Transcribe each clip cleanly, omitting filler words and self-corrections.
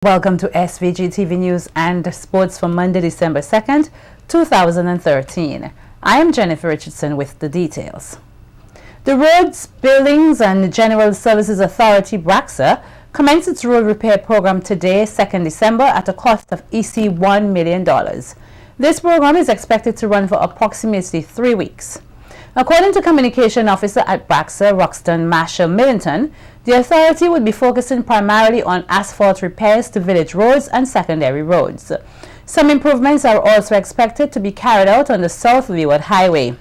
Welcome to SVG-TV News and Sports for Monday, December 2nd, 2013. I am Jennifer Richardson with the details. The Roads, Buildings and General Services Authority, BRACSA, commenced its road repair program today, 2nd December, at a cost of $1 million. This program is expected to run for approximately 3 weeks. According to Communication Officer at BRACSA, Roxton Marshall Millington, the authority would be focusing primarily on asphalt repairs to village roads and secondary roads. Some improvements are also expected to be carried out on the South Leeward Highway.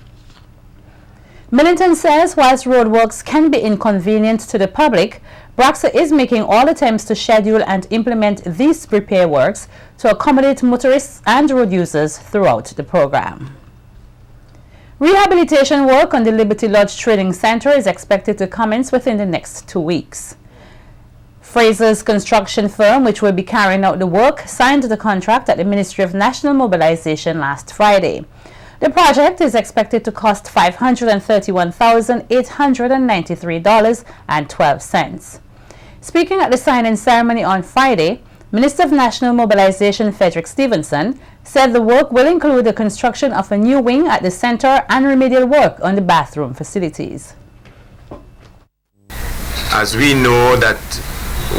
Millington says whilst roadworks can be inconvenient to the public, BRACSA is making all attempts to schedule and implement these repair works to accommodate motorists and road users throughout the program. Rehabilitation work on the Liberty Lodge Training Center is expected to commence within the next 2 weeks. Fraser's construction firm, which will be carrying out the work, signed the contract at the Ministry of National Mobilization last Friday. The project is expected to cost $531,893.12. Speaking at the signing ceremony on Friday, Minister of National Mobilization Frederick Stevenson said the work will include the construction of a new wing at the center and remedial work on the bathroom facilities. As we know that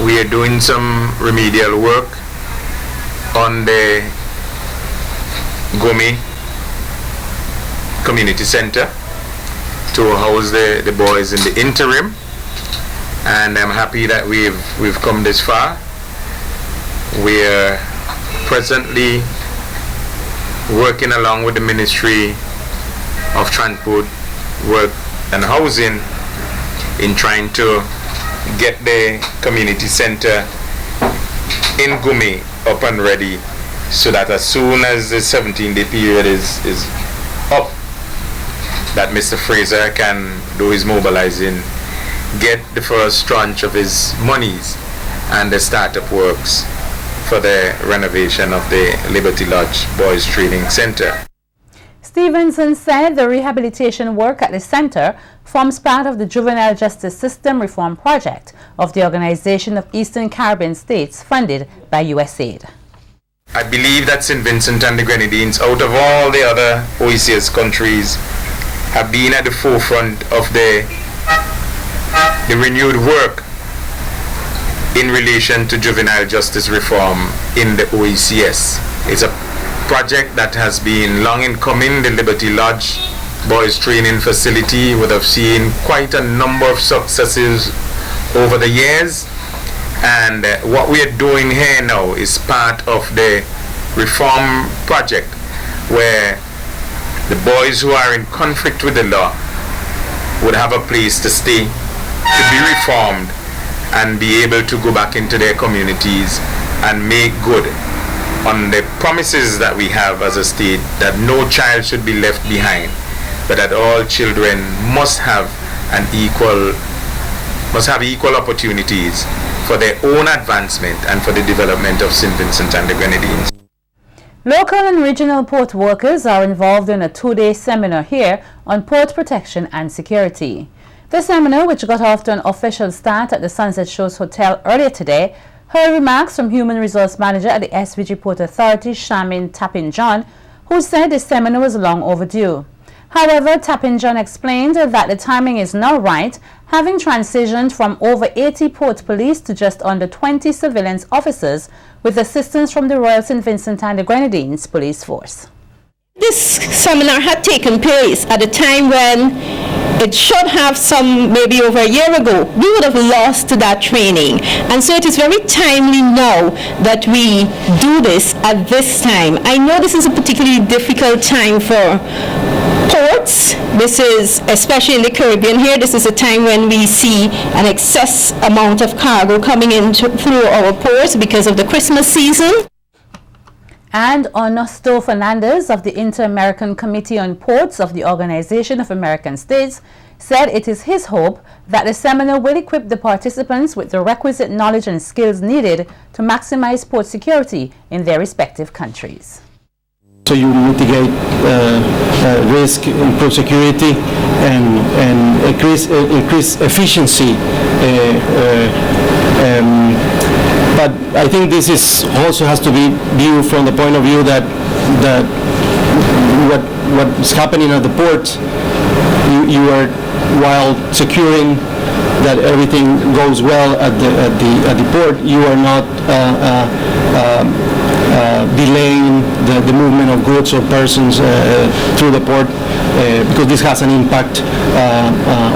we are doing some remedial work on the Gumi Community Center to house the boys in the interim, and I'm happy that we've come this far. We are presently working along with the Ministry of Transport, Work and Housing in trying to get the community center in Gumi up and ready, so that as soon as the 17-day period is up, that Mr. Fraser can do his mobilizing, get the first tranche of his monies and the startup works for the renovation of the Liberty Lodge Boys Training Center. Stevenson said the rehabilitation work at the center forms part of the Juvenile Justice System Reform Project of the Organization of Eastern Caribbean States, funded by USAID. I believe that St. Vincent and the Grenadines, out of all the other OECS countries, have been at the forefront of the renewed work in relation to juvenile justice reform in the OECS. It's a project that has been long in coming. The Liberty Lodge Boys Training Facility would have seen quite a number of successes over the years, and what we are doing here now is part of the reform project, where the boys who are in conflict with the law would have a place to stay, to be reformed, and be able to go back into their communities and make good on the promises that we have as a state, that no child should be left behind, but that all children must have equal opportunities for their own advancement and for the development of St. Vincent and the Grenadines. Local and regional port workers are involved in a 2-day seminar here on port protection and security. The seminar, which got off to an official start at the Sunset Shores Hotel earlier today, heard remarks from Human Resource Manager at the SVG Port Authority, Shamin Tapin-John, who said the seminar was long overdue. However, Tapin-John explained that the timing is now right, having transitioned from over 80 port police to just under 20 surveillance officers, with assistance from the Royal St. Vincent and the Grenadines Police Force. This seminar had taken place at a time when it should have maybe over a year ago, we would have lost that training. And so it is very timely now that we do this at this time. I know this is a particularly difficult time for ports. This is, especially in the Caribbean here, this is a time when we see an excess amount of cargo coming in through our ports because of the Christmas season. And Ernesto Fernandez of the Inter-American Committee on Ports of the Organization of American States said it is his hope that the seminar will equip the participants with the requisite knowledge and skills needed to maximize port security in their respective countries. So you mitigate risk, improve security, and increase efficiency. But I think this is also has to be viewed from the point of view that what's happening at the port, you are, while securing that everything goes well at the port, you are not delaying the movement of goods or persons through the port, because this has an impact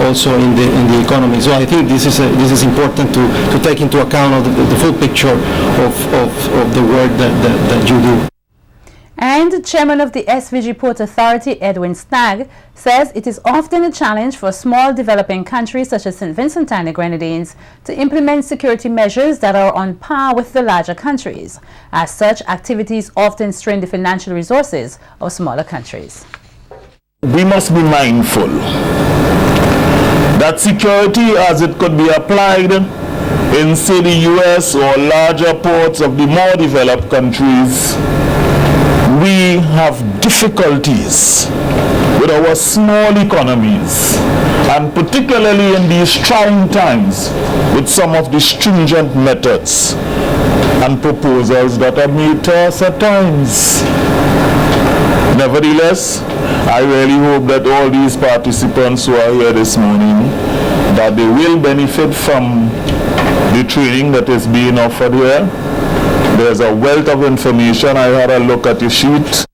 also in the economy. So I think this is important to take into account of the full picture of the work that you do. And Chairman of the SVG Port Authority, Edwin Stagg, says it is often a challenge for small developing countries such as St. Vincent and the Grenadines to implement security measures that are on par with the larger countries. As such, activities often strain the financial resources of smaller countries. We must be mindful that security, as it could be applied in, say, the US or larger ports of the more developed countries, we have difficulties with our small economies, and particularly in these trying times with some of the stringent methods and proposals that are made to us at times. Nevertheless, I really hope that all these participants who are here this morning, that they will benefit from the training that is being offered here. There's a wealth of information. I had a look at the sheet.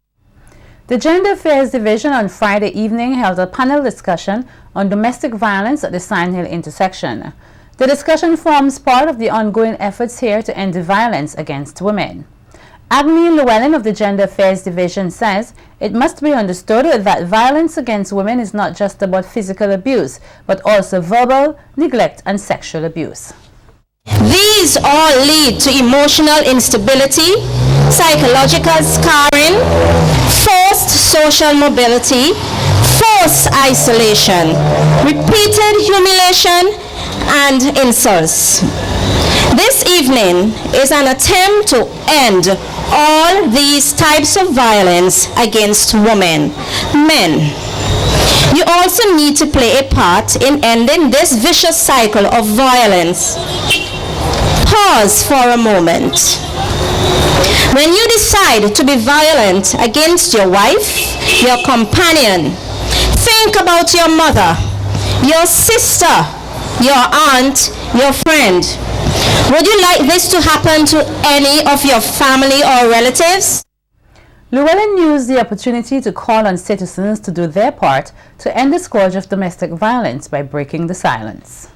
The Gender Affairs Division on Friday evening held a panel discussion on domestic violence at the Sand Hill intersection. The discussion forms part of the ongoing efforts here to end the violence against women. Agni Llewellyn of the Gender Affairs Division says it must be understood that violence against women is not just about physical abuse, but also verbal, neglect, and sexual abuse. These all lead to emotional instability, psychological scarring, forced social mobility, forced isolation, repeated humiliation, and insults. This evening is an attempt to end all these types of violence against women, men. You also need to play a part in ending this vicious cycle of violence. Pause for a moment. When you decide to be violent against your wife, your companion, think about your mother, your sister, your aunt, your friend. Would you like this to happen to any of your family or relatives? Llewellyn used the opportunity to call on citizens to do their part to end the scourge of domestic violence by breaking the silence.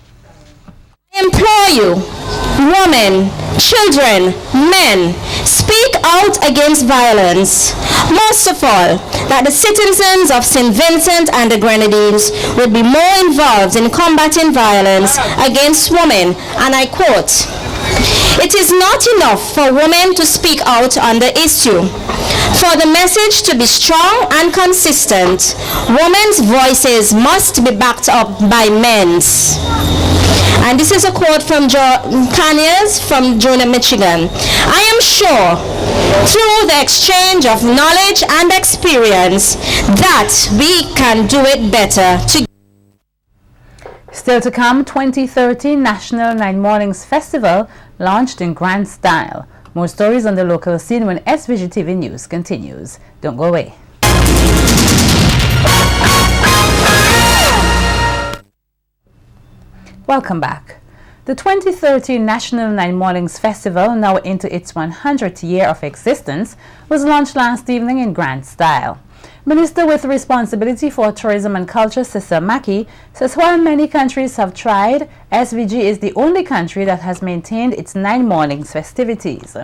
I implore you, women, children, men, speak out against violence. Most of all, that the citizens of St. Vincent and the Grenadines would be more involved in combating violence against women, and I quote, "It is not enough for women to speak out on the issue. For the message to be strong and consistent, women's voices must be backed up by men's." And this is a quote from Kanyas from Jonah, Michigan. I am sure through the exchange of knowledge and experience that we can do it better together. Still to come, 2013 National 9 Mornings Festival launched in grand style. More stories on the local scene when SVG-TV News continues. Don't go away. Welcome back. The 2013 National 9 Mornings Festival, now into its 100th year of existence, was launched last evening in grand style. Minister with responsibility for tourism and culture, Cecil Mackey, says while many countries have tried, SVG is the only country that has maintained its 9 Mornings festivities.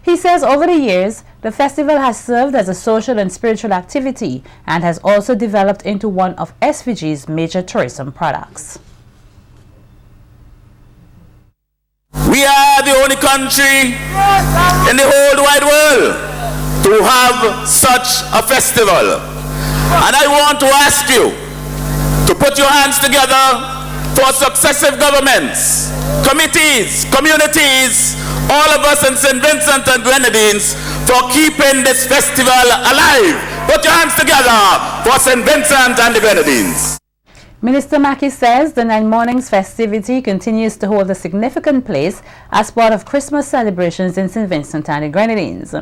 He says over the years, the festival has served as a social and spiritual activity and has also developed into one of SVG's major tourism products. We are the only country in the whole wide world to have such a festival. And I want to ask you to put your hands together for successive governments, committees, communities, all of us in St. Vincent and Grenadines for keeping this festival alive. Put your hands together for St. Vincent and the Grenadines. Minister Mackey says the 9 Mornings festivity continues to hold a significant place as part of Christmas celebrations in St. Vincent and the Grenadines.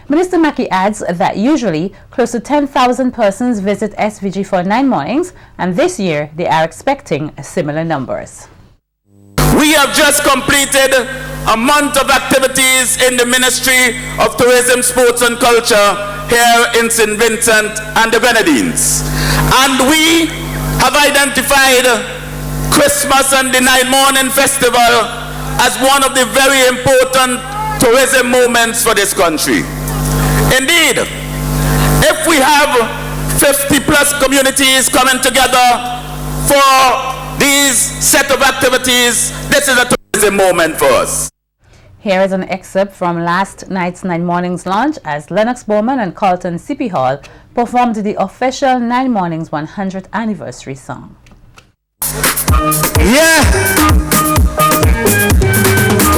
Minister Mackey adds that usually close to 10,000 persons visit SVG for 9 Mornings, and this year they are expecting similar numbers. We have just completed a month of activities in the Ministry of Tourism, Sports and Culture here in St. Vincent and the Grenadines. And we have identified Christmas and the 9 Morning Festival as one of the very important tourism moments for this country. Indeed, if we have 50 plus communities coming together for these set of activities, this is a tourism moment for us. Here is an excerpt from last night's 9 Mornings launch as Lennox Bowman and Carlton Sippy Hall performed the official 9 Mornings 100th anniversary song. Yeah!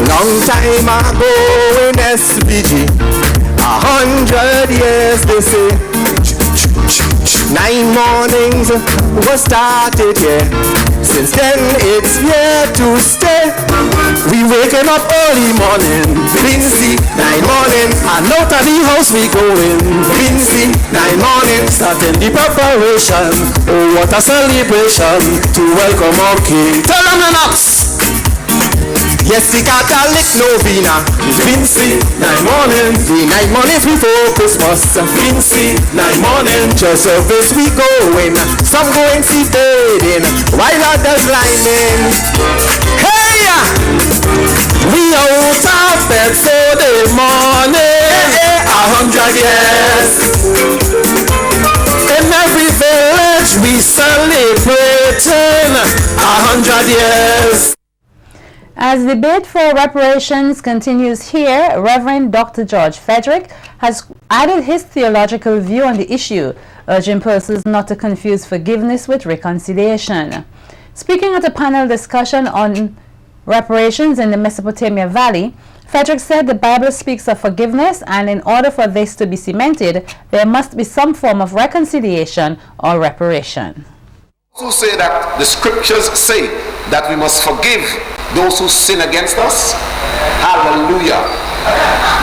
Long time ago in SVG, 100 years they say. 9 Mornings was started here. Since then it's here to stay. We waking up early morning, Vincy, 9 Morning, and out of the house we going. Vincy, 9 Morning, starting the preparation. Oh, what a celebration to welcome our King. Tell them Lennox! Yes, the Catholic novena is Vincy, 9 Morning. The 9 Mornings before Christmas, Vincy, 9 Morning. Church service we going, some going seated while others lining. Hey! We out of bed for the morning, 100 years. In every village we celebrating 100 years. As the bid for reparations continues here, Reverend Dr. George Frederick has added his theological view on the issue, urging persons not to confuse forgiveness with reconciliation. Speaking at a panel discussion on reparations in the Mesopotamia Valley, Frederick said the Bible speaks of forgiveness, and in order for this to be cemented, there must be some form of reconciliation or reparation. Who say that the scriptures say that we must forgive those who sin against us? Hallelujah.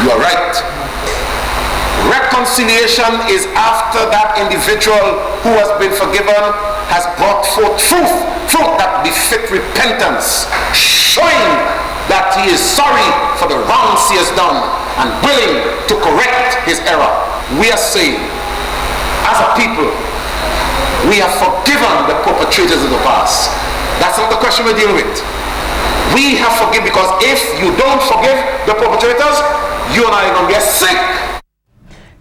You are right. Reconciliation is after that individual who has been forgiven has brought forth fruit that befit repentance, showing that he is sorry for the wrongs he has done and willing to correct his error. We are saying, as a people, we have forgiven the perpetrators of the past. That's not the question we're dealing with. We have forgiven, because if you don't forgive the perpetrators, you and I are going to get sick.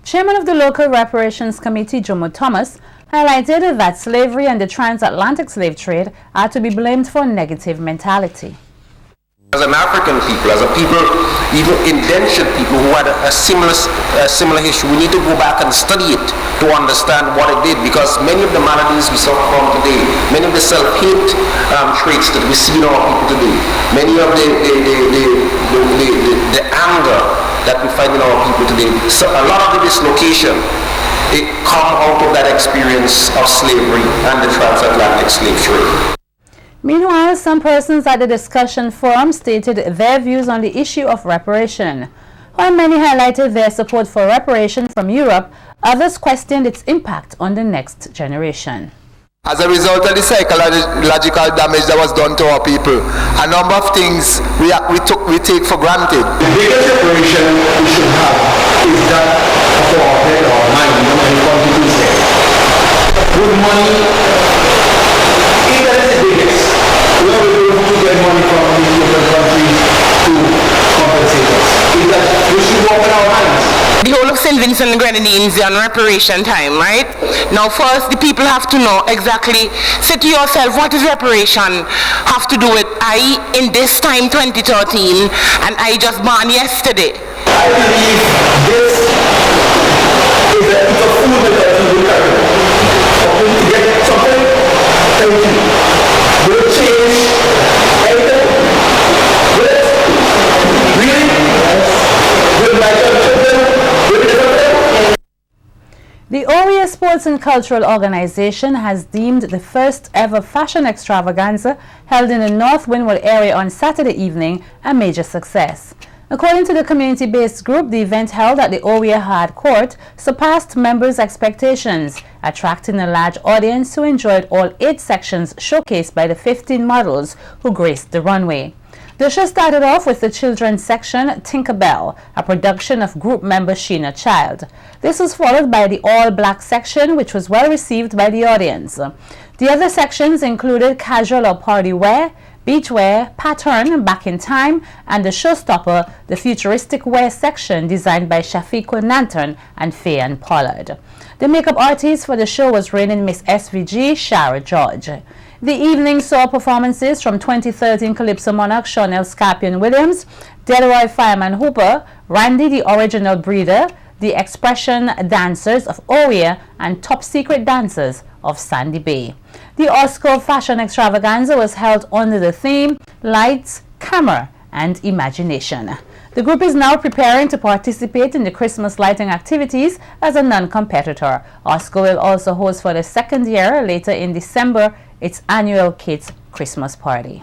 Chairman of the local reparations committee, Jomo Thomas, highlighted that slavery and the transatlantic slave trade are to be blamed for negative mentality. As an African people, as a people, even indentured people who had a similar history, we need to go back and study it to understand what it did, because many of the maladies we suffer from today, many of the self-hate traits that we see in our people today, many of the anger that we find in our people today, so a lot of the dislocation, it come out of that experience of slavery and the transatlantic slave trade. Meanwhile, some persons at the discussion forum stated their views on the issue of reparation. While many highlighted their support for reparation from Europe, others questioned its impact on the next generation. As a result of the psychological damage that was done to our people, a number of things we take for granted. The biggest reparation we should have is that of our head or mind when it comes to business. Good money, if that is the biggest, we are able to get money from these different countries to compensate us. Is that we should work with our hands. The whole of St. Vincent and Grenadines is on reparation time, right? Now first, the people have to know exactly, say to yourself, what is reparation have to do with I in this time 2013 and I just born yesterday? I believe this is a food that we will carry. To get something, thank you. Will change anything? Will it? Really? Will my children? The Oriya Sports Arts and Cultural Organization has deemed the first ever fashion extravaganza held in the North Windward area on Saturday evening a major success. According to the community-based group, the event held at the Oria Hard Court surpassed members' expectations, attracting a large audience who enjoyed all 8 sections showcased by the 15 models who graced the runway. The show started off with the children's section Tinkerbell, a production of group member Sheena Child. This was followed by the all-black section, which was well received by the audience. The other sections included casual or party wear, beachwear, pattern, back in time, and the showstopper, the futuristic wear section designed by Shafiqua Nanton and Fayan Pollard. The makeup artist for the show was reigning Miss SVG, Shara George. The evening saw performances from 2013 Calypso Monarch Chanel Scorpion Williams, Delroy Fireman Hooper, Randy the Original Breeder, the Expression Dancers of Oria, and Top Secret Dancers of Sandy Bay. The Osco Fashion Extravaganza was held under the theme Lights, Camera, and Imagination. The group is now preparing to participate in the Christmas lighting activities as a non-competitor. Osco will also host for the second year later in December its annual Kids Christmas party.